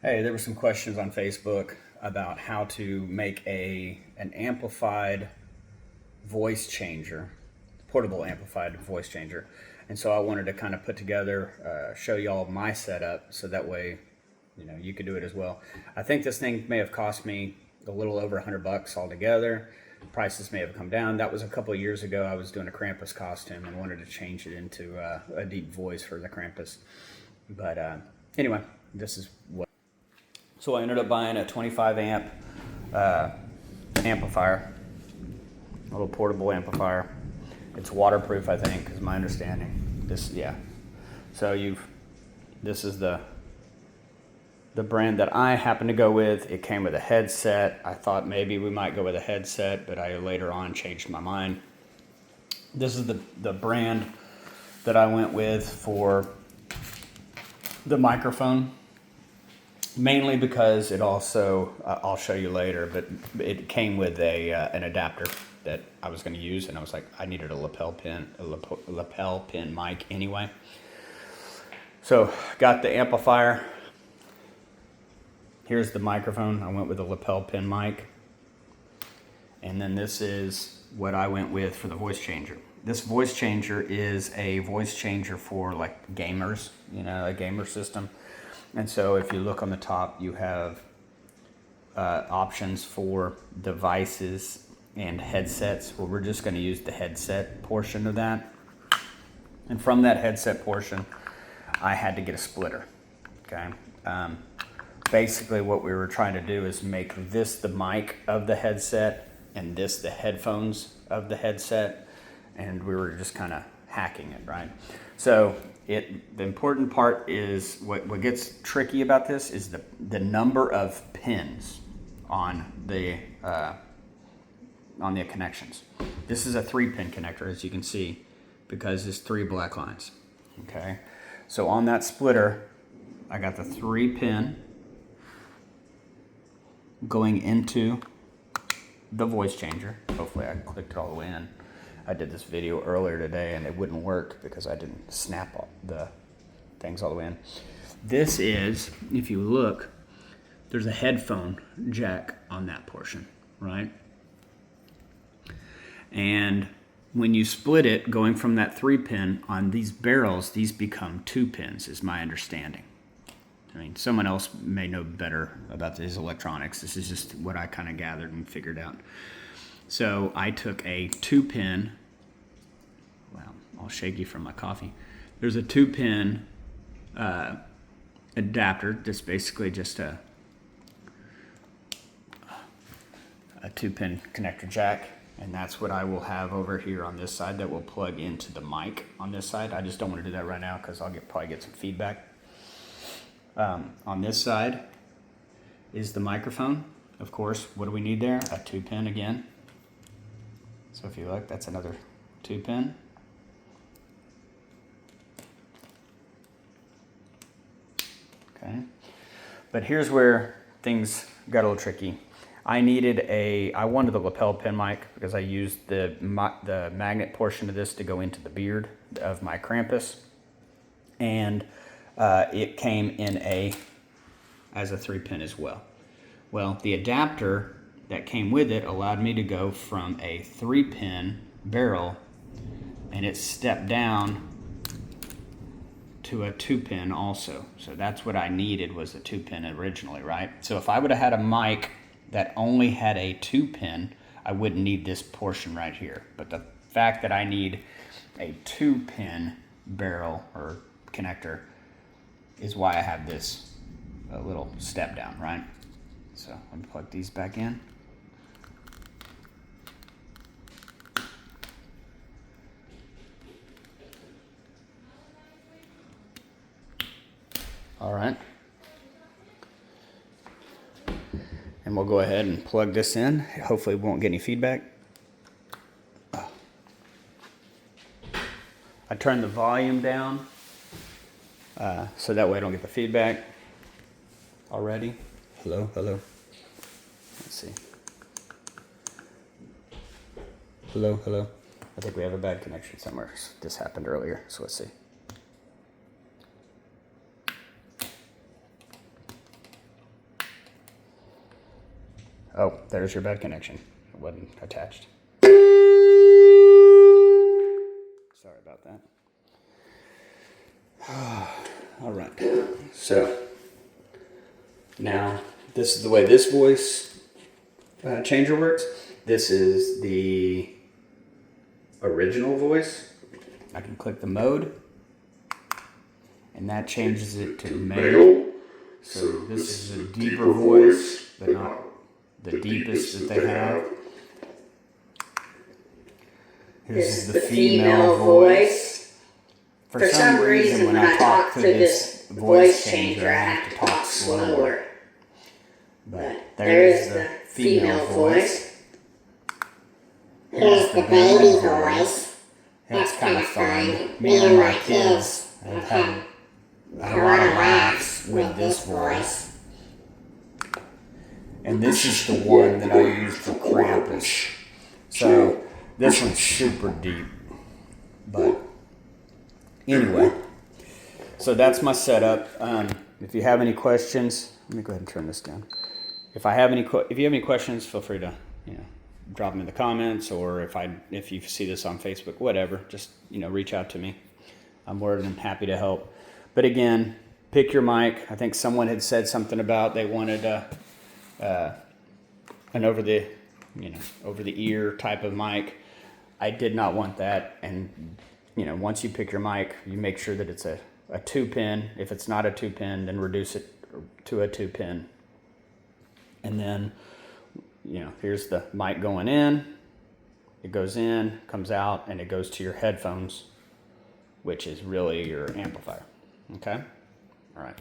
Hey, there were some questions on Facebook about how to make an amplified voice changer, portable amplified voice changer. And so I wanted to kind of put together, show y'all my setup so that way, you could do it as well. I think this thing may have cost me a little over $100 altogether. Prices may have come down. That was a couple of years ago. I was doing a Krampus costume and wanted to change it into a deep voice for the Krampus. But anyway, this is what. So I ended up buying a 25 amp amplifier, a little portable amplifier. It's waterproof, I think, is my understanding. So this is the brand that I happen to go with. It came with a headset. I thought maybe we might go with a headset, but I later on changed my mind. This is the brand that I went with for the microphone. Mainly because it also, I'll show you later, but it came with an adapter that I was going to use, and I was like, I needed a lapel pin mic anyway. So got the amplifier. Here's the microphone. I went with a lapel pin mic. And then this is what I went with for the voice changer. This voice changer is a voice changer for like gamers, a gamer system. And so if you look on the top, you have options for devices and headsets. Well, we're just going to use the headset portion of that. And from that headset portion, I had to get a splitter. Okay. Basically, what we were trying to do is make this the mic of the headset and this the headphones of the headset. And we were just kind of hacking it, right? So the important part is what gets tricky about this is the number of pins on the connections. This is a 3-pin connector, as you can see, because it's 3 black lines. Okay, so on that splitter, I got the 3-pin going into the voice changer. Hopefully, I clicked it all the way in. I did this video earlier today and it wouldn't work because I didn't snap all the things all the way in. This is, if you look, there's a headphone jack on that portion, right? And when you split it, going from that 3-pin on these barrels, these become 2 pins, is my understanding. I mean, someone else may know better about these electronics. This is just what I kind of gathered and figured out. So I took a 2-pin, wow, all shaky from my coffee. There's a 2-pin adapter that's basically just a 2-pin connector jack. And that's what I will have over here on this side that will plug into the mic on this side. I just don't want to do that right now because I'll probably get some feedback. On this side is the microphone. Of course, what do we need there? A 2-pin again. So if you look, that's another 2-pin. Okay. But here's where things got a little tricky. I wanted the lapel pin mic because I used the magnet portion of this to go into the beard of my Krampus. And it came in as a 3-pin as well. Well, the adapter that came with it allowed me to go from a 3-pin barrel and it stepped down to a 2-pin also. So that's what I needed, was a 2-pin originally, right? So if I would have had a mic that only had a 2-pin, I wouldn't need this portion right here. But the fact that I need a 2-pin barrel or connector is why I have this little step down, right? So let me plug these back in. All right. And we'll go ahead and plug this in. Hopefully we won't get any feedback. I turned the volume down so that way I don't get the feedback already. Hello. Let's see. Hello. I think we have a bad connection somewhere. This happened earlier, so let's see. Oh, there's your bad connection. It wasn't attached. Sorry about that. All right. So now this is the way this voice changer works. This is the original voice. I can click the mode, and that changes it to male. So this is a deeper voice, but not the deepest that they have. Here's the female voice. For some reason, when I talk through this voice changer, I have to talk slower. But there's the female voice. Here's the baby voice. That's kind of fun. Me and my kids have had a lot of laughs with this voice. And this is the one that I use for Krampus. So this one's super deep. But anyway, so that's my setup. If you have any questions, let me go ahead and turn this down. If you have any questions, feel free to drop them in the comments, or if you see this on Facebook, whatever, just reach out to me. I'm more than happy to help. But again, pick your mic. I think someone had said something about they wanted an over the ear type of mic. I did not want that. And once you pick your mic, you make sure that it's a 2-pin. If it's not a 2-pin, then reduce it to a 2-pin. And then here's the mic going in. It goes in, comes out, and it goes to your headphones, which is really your amplifier. Okay? All right.